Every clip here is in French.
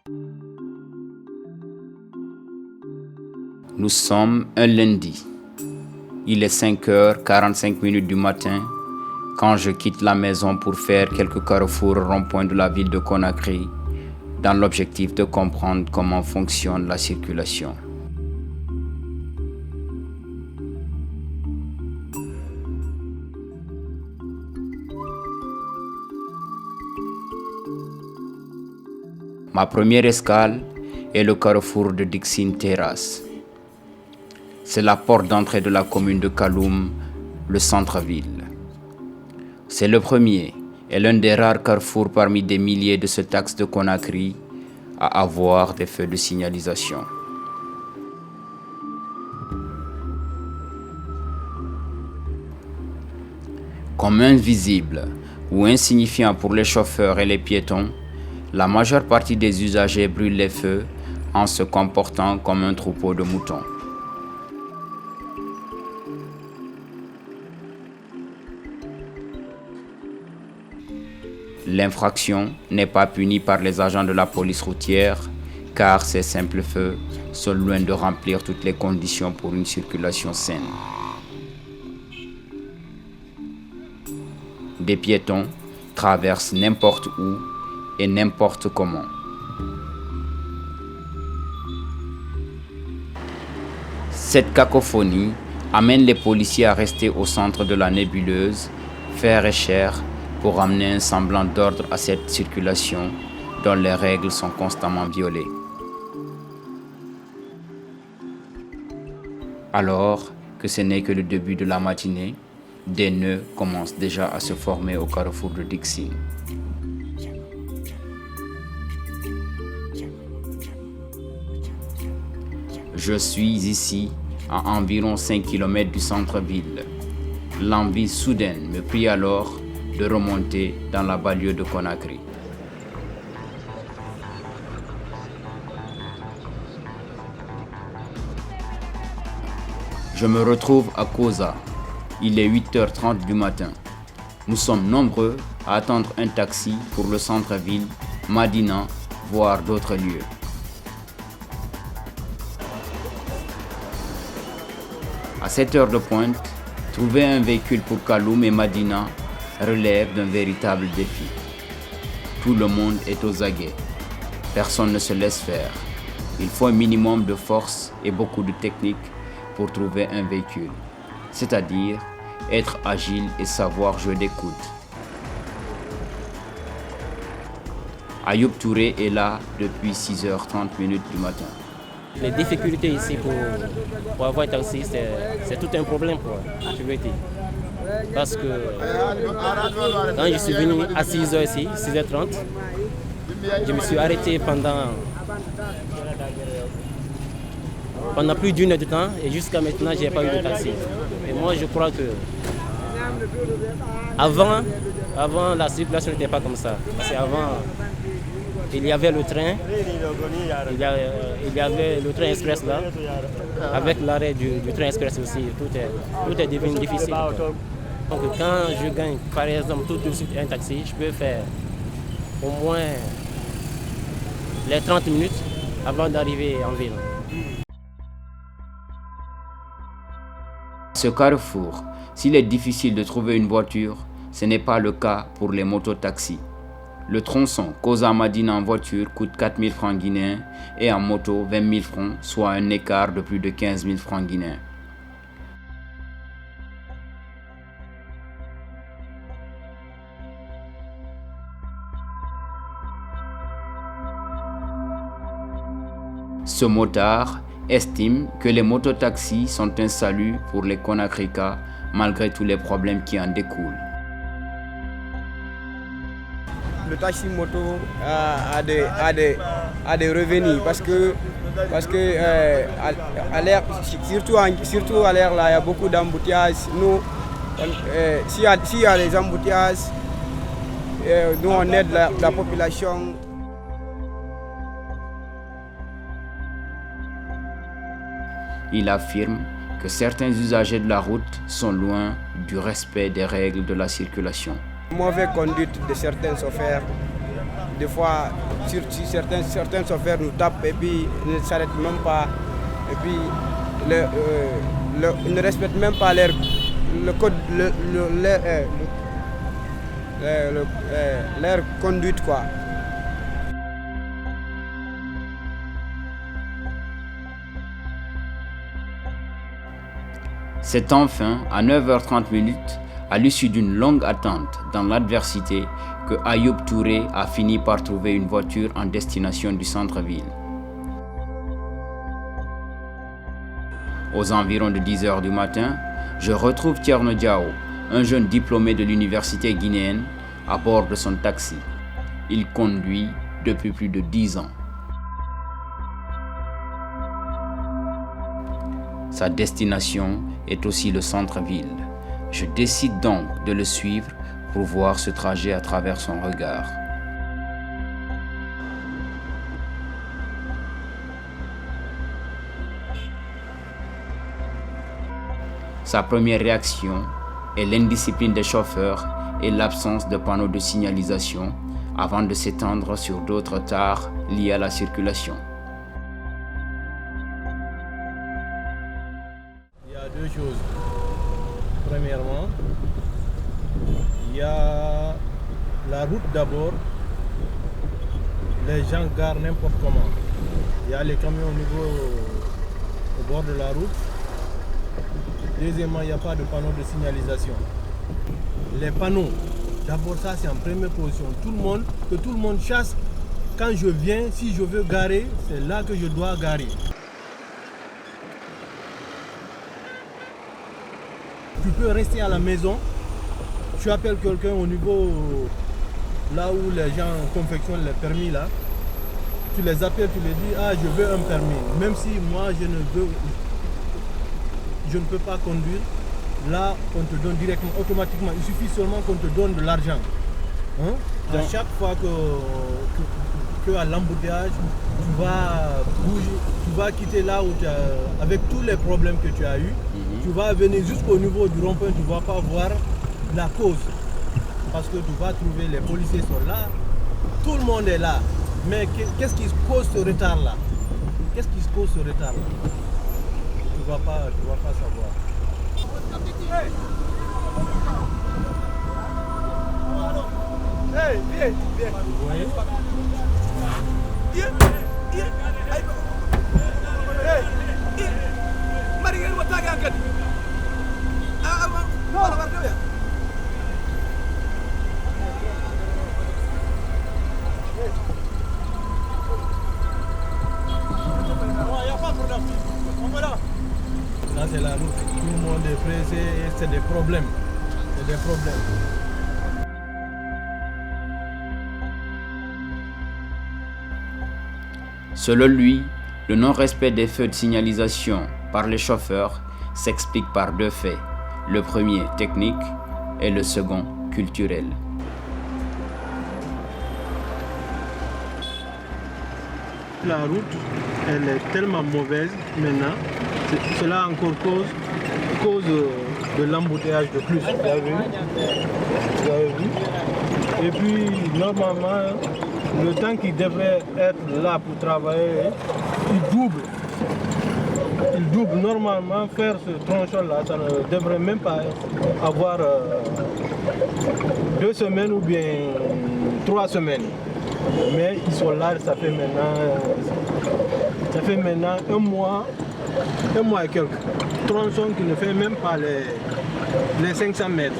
Nous sommes un lundi. Il est 5h45 du matin quand je quitte la maison pour faire quelques carrefours rond-point de la ville de Conakry dans l'objectif de comprendre comment fonctionne la circulation. Ma première escale est le carrefour de Dixine Terrace. C'est la porte d'entrée de la commune de Kaloum, le centre-ville. C'est le premier et l'un des rares carrefours parmi des milliers de cet axe de Conakry à avoir des feux de signalisation. Comme invisible ou insignifiant pour les chauffeurs et les piétons, la majeure partie des usagers brûlent les feux en se comportant comme un troupeau de moutons. L'infraction n'est pas punie par les agents de la police routière car ces simples feux sont loin de remplir toutes les conditions pour une circulation saine. Des piétons traversent n'importe où et n'importe comment. Cette cacophonie amène les policiers à rester au centre de la nébuleuse, fer et chair, pour amener un semblant d'ordre à cette circulation dont les règles sont constamment violées. Alors que ce n'est que le début de la matinée, des nœuds commencent déjà à se former au carrefour de Dixine. Je suis ici à environ 5 km du centre-ville. L'envie soudaine me prit alors de remonter dans la banlieue de Conakry. Je me retrouve à Koza. Il est 8h30 du matin. Nous sommes nombreux à attendre un taxi pour le centre-ville, Madina, voire d'autres lieux. À cette heure de pointe, trouver un véhicule pour Kaloum et Madina relève d'un véritable défi. Tout le monde est aux aguets. Personne ne se laisse faire. Il faut un minimum de force et beaucoup de technique pour trouver un véhicule. C'est-à-dire être agile et savoir jouer des coudes. Ayoub Touré est là depuis 6h30 du matin. Les difficultés ici pour avoir un taxi, c'est tout un problème, je veux dire. Parce que quand je suis venu à 6h ici, 6h30, je me suis arrêté pendant plus d'une heure de temps et jusqu'à maintenant, je n'ai pas eu de taxi. Et moi, je crois que avant la circulation n'était pas comme ça. Parce qu'avant, il y avait le train, il y avait le train express là. Avec l'arrêt du train express aussi, tout est devenu difficile. Donc quand je gagne, par exemple, tout de suite un taxi, je peux faire au moins les 30 minutes avant d'arriver en ville. Ce carrefour, s'il est difficile de trouver une voiture, ce n'est pas le cas pour les mototaxis. Le tronçon Koza-Madina en voiture coûte 4 000 francs guinéens et en moto 20 000 francs, soit un écart de plus de 15 000 francs guinéens. Ce motard estime que les mototaxis sont un salut pour les Conakrykas malgré tous les problèmes qui en découlent. Le taxi moto a des revenus parce que à l'air, surtout à l'air là, il y a beaucoup d'embouteillages. Nous, s'il y a des embouteillages, nous on aide la population. Il affirme que certains usagers de la route sont loin du respect des règles de la circulation. Mauvaise conduite de certains chauffeurs, des fois, sur certains chauffeurs nous tapent et puis ils ne s'arrêtent même pas. Et puis, ils ne respectent même pas le code, leur conduite, quoi. C'est enfin à 9h30, à l'issue d'une longue attente dans l'adversité, que Ayoub Touré a fini par trouver une voiture en destination du centre-ville. Aux environs de 10h du matin, je retrouve Thierno Diao, un jeune diplômé de l'université guinéenne, à bord de son taxi. Il conduit depuis plus de 10 ans. Sa destination est aussi le centre-ville. Je décide donc de le suivre pour voir ce trajet à travers son regard. Sa première réaction est l'indiscipline des chauffeurs et l'absence de panneaux de signalisation avant de s'étendre sur d'autres tares liés à la circulation. Il y a deux choses. Premièrement, il y a la route d'abord. Les gens garent n'importe comment. Il y a les camions au bord de la route. Deuxièmement, il n'y a pas de panneau de signalisation. Les panneaux, d'abord ça c'est en première position. Que tout le monde chasse. Quand je viens, si je veux garer, c'est là que je dois garer. Tu peux rester à la maison, tu appelles quelqu'un au niveau là où les gens confectionnent les permis là. Tu les appelles, tu les dis, ah je veux un permis. Même si moi je ne peux pas conduire, là on te donne directement, automatiquement. Il suffit seulement qu'on te donne de l'argent. Hein? À chaque fois que à l'embouteillage, tu vas bouger, tu vas quitter là où avec tous les problèmes que tu as eu, tu vas venir jusqu'au niveau du rond-point, tu ne vas pas voir la cause. Parce que tu vas trouver les policiers sont là, tout le monde est là. Mais qu'est-ce qui cause ce retard-là? Qu'est-ce qui cause ce retard-là? Tu ne vas pas savoir. Hey, viens, viens. Vous voyez? Ça c'est la route, tout le monde est pressé, c'est des problèmes. C'est des problèmes. Selon lui, le non-respect des feux de signalisation par les chauffeurs s'explique par deux faits. Le premier technique et le second culturel. La route, elle est tellement mauvaise maintenant. Cela encore cause de l'embouteillage de plus. Vous avez vu? Et puis normalement, le temps qu'il devrait être là pour travailler, il double. Il double. Normalement, faire ce tronçon-là, ça ne devrait même pas avoir 2 semaines ou bien 3 semaines. Mais ils sont là, ça fait maintenant 1 mois et quelques. Tronçon qui ne fait même pas les 500 mètres.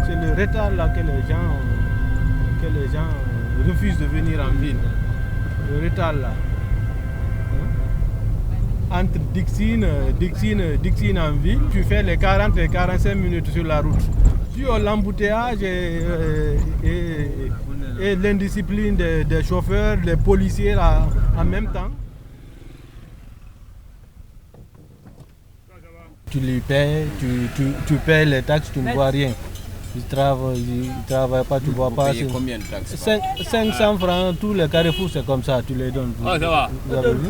C'est le retard là que les gens refusent de venir en ville. Le retard là. Entre Dixine en ville, tu fais les 40 et 45 minutes sur la route. Sur l'embouteillage et l'indiscipline des chauffeurs, des policiers là, en même temps. Tu les payes, tu payes les taxes, tu ne vois rien. Ils travaillent pas, tu vois pas. Payez combien de taxes? 500 francs, tous les carrefours, c'est comme ça, tu les donnes. Ah, ça va. Vous avez vu?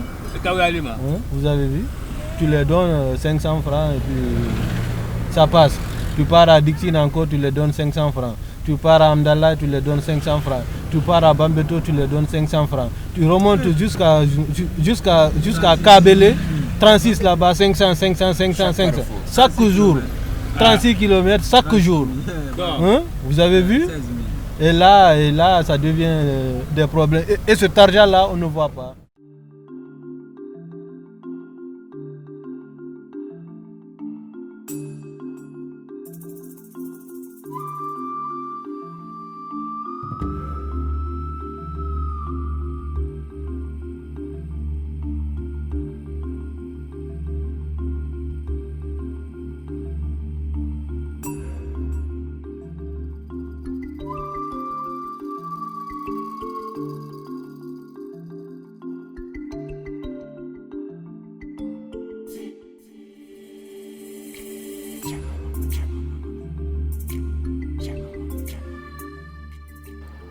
Vous avez vu? Tu les donnes 500 francs et puis ça passe. Tu pars à Dixine encore, tu les donnes 500 francs. Tu pars à Amdallah, tu les donnes 500 francs. Tu pars à Bambeto, tu les donnes 500 francs. Tu remontes jusqu'à Kabele, 36 là-bas, 500. Chaque jour, 36 km chaque jour. Hein? Vous avez vu? Et là, ça devient des problèmes. Et cet argent-là, on ne voit pas.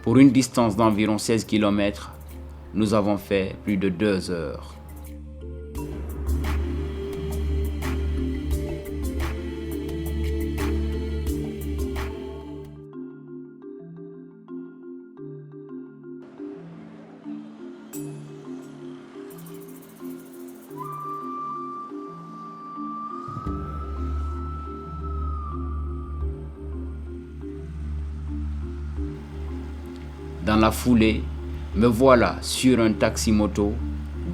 Pour une distance d'environ 16 km, nous avons fait plus de 2 heures. Dans la foulée, me voilà sur un taxi-moto,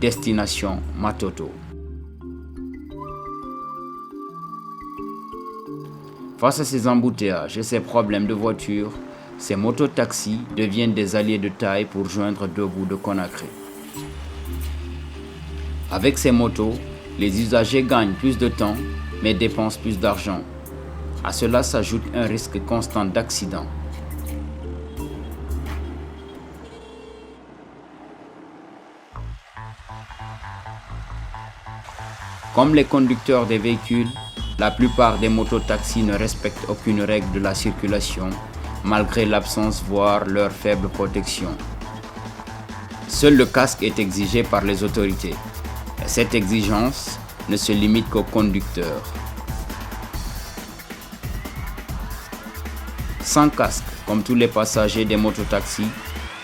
destination Matoto. Face à ces embouteillages et ces problèmes de voiture, ces mototaxis deviennent des alliés de taille pour joindre deux bouts de Conakry. Avec ces motos, les usagers gagnent plus de temps, mais dépensent plus d'argent. À cela s'ajoute un risque constant d'accident. Comme les conducteurs des véhicules, la plupart des mototaxis ne respectent aucune règle de la circulation, malgré l'absence voire leur faible protection. Seul le casque est exigé par les autorités. Et cette exigence ne se limite qu'aux conducteurs. Sans casque, comme tous les passagers des mototaxis,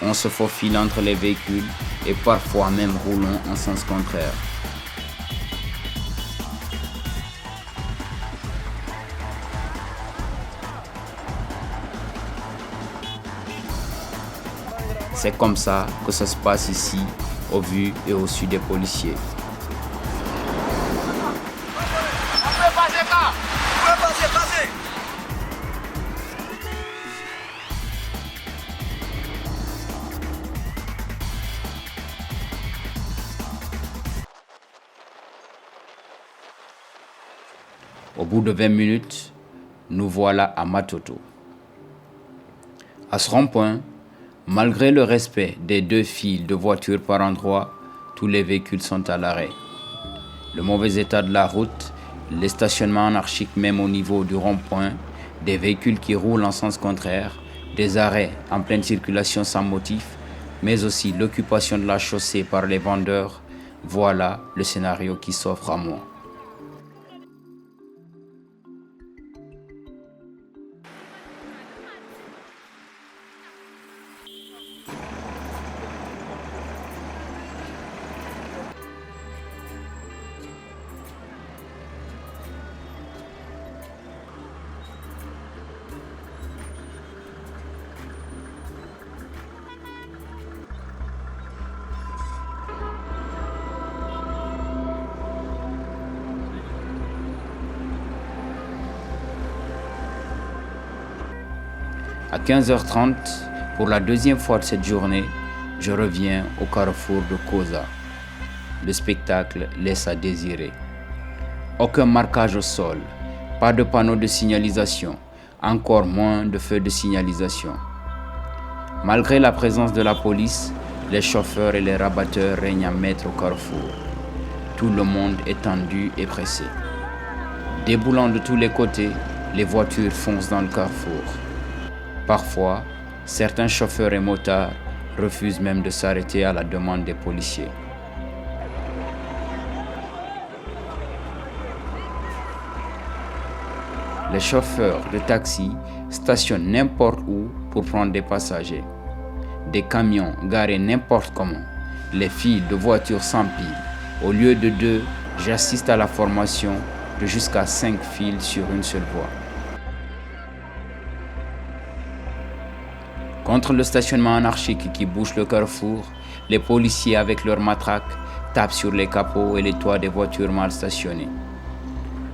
on se faufile entre les véhicules et parfois même roulons en sens contraire. C'est comme ça que ça se passe ici, au vu et au su des policiers. Au bout de 20 minutes, nous voilà à Matoto. À ce rond-point, malgré le respect des 2 files de voitures par endroit, tous les véhicules sont à l'arrêt. Le mauvais état de la route, les stationnements anarchiques même au niveau du rond-point, des véhicules qui roulent en sens contraire, des arrêts en pleine circulation sans motif, mais aussi l'occupation de la chaussée par les vendeurs, voilà le scénario qui s'offre à moi. À 15h30, pour la deuxième fois de cette journée, je reviens au carrefour de Koza. Le spectacle laisse à désirer. Aucun marquage au sol, pas de panneau de signalisation, encore moins de feux de signalisation. Malgré la présence de la police, les chauffeurs et les rabatteurs règnent en maître au carrefour. Tout le monde est tendu et pressé. Déboulant de tous les côtés, les voitures foncent dans le carrefour. Parfois, certains chauffeurs et motards refusent même de s'arrêter à la demande des policiers. Les chauffeurs de taxi stationnent n'importe où pour prendre des passagers. Des camions garés n'importe comment. Les files de voitures s'empilent. Au lieu de 2, j'assiste à la formation de jusqu'à 5 files sur une seule voie. Contre le stationnement anarchique qui bouche le carrefour, les policiers avec leurs matraques tapent sur les capots et les toits des voitures mal stationnées.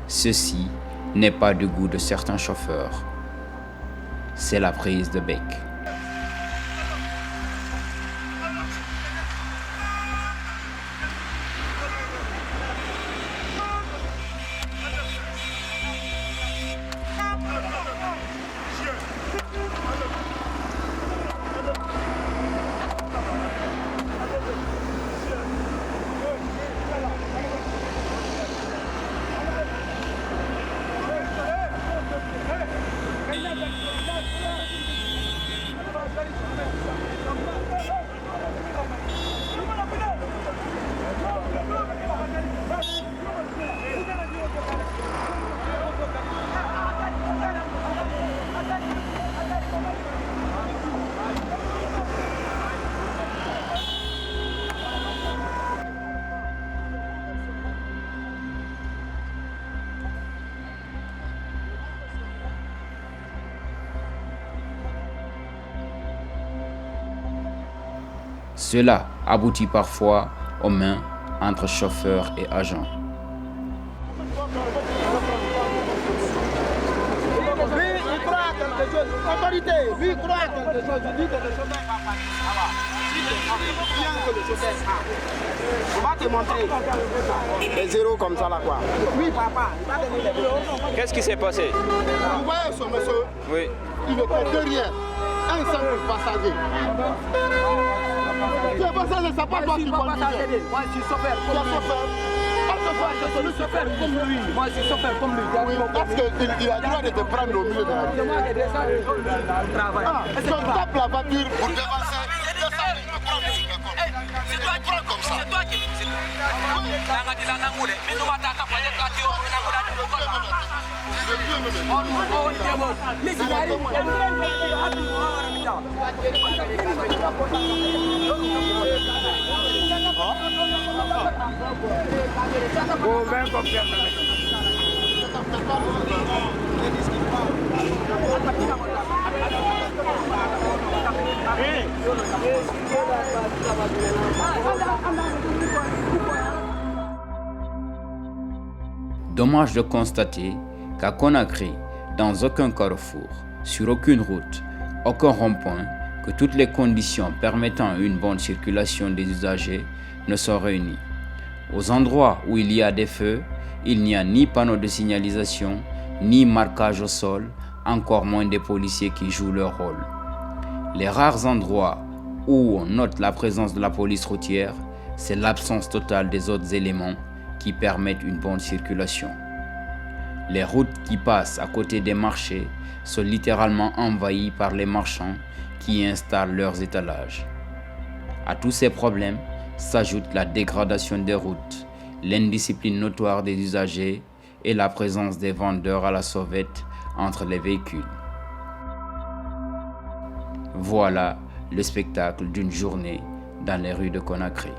Ceci n'est pas du goût de certains chauffeurs. C'est la prise de bec. Cela aboutit parfois aux mains entre chauffeurs et agents. Autorité, lui croit quelque chose, il dit que le chauffeur va passer. Bien que le chauffeur on va te montrer les zéros comme ça là quoi. Oui papa, il va donner les zéros. Qu'est-ce qui s'est passé? Vous voyez ce monsieur? Oui. Il était derrière un simple passager. Tu es passager, c'est pas toi qui conduisais. Moi je suis chauffeur Tu es chauffeur. Je suis chauffeur comme lui. Moi je suis chauffeur comme lui. Oui, parce qu'il a le droit de te prendre au milieu de la rue. C'est moi qui descends le travail. Ah, tu tapes la voiture pour dévancer. C'est toi qui prends comme ça. C'est toi qui. Dommage de constater qu'à Conakry, dans aucun carrefour, sur aucune route, aucun rond-point, que toutes les conditions permettant une bonne circulation des usagers ne sont réunies. Aux endroits où il y a des feux, il n'y a ni panneau de signalisation, ni marquage au sol, encore moins des policiers qui jouent leur rôle. Les rares endroits où on note la présence de la police routière, c'est l'absence totale des autres éléments qui permettent une bonne circulation. Les routes qui passent à côté des marchés sont littéralement envahies par les marchands qui installent leurs étalages. À tous ces problèmes s'ajoute la dégradation des routes, l'indiscipline notoire des usagers et la présence des vendeurs à la sauvette entre les véhicules. Voilà le spectacle d'une journée dans les rues de Conakry.